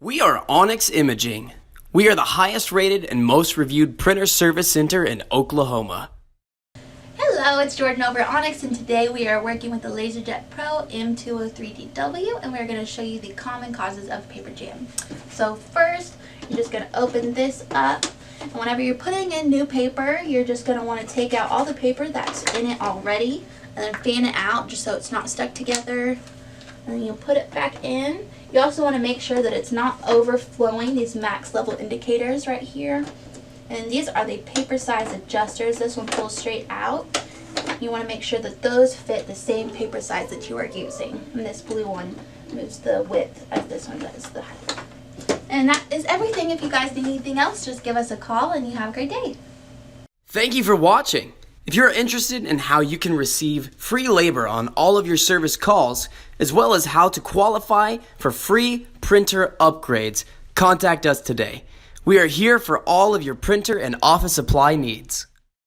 We are Onyx Imaging. We are the highest rated and most reviewed printer service center in Oklahoma. Hello, it's Jordan over at Onyx, and today we are working with the LaserJet Pro M203dw, and we're going to show you the common causes of paper jam. So first, you're just going to open this up, and whenever you're putting in new paper, you're just going to want to take out all the paper that's in it already, and then fan it out just so it's not stuck together, and then you'll put it back in. You also want to make sure that it's not overflowing these max level indicators right here. And these are the paper size adjusters. This one pulls straight out. You want to make sure that those fit the same paper size that you are using. And this blue one moves the width as this one does the height. And that is everything. If you guys need anything else, just give us a call and you have a great day. Thank you for watching. If you're interested in how you can receive free labor on all of your service calls, as well as how to qualify for free printer upgrades, contact us today. We are here for all of your printer and office supply needs.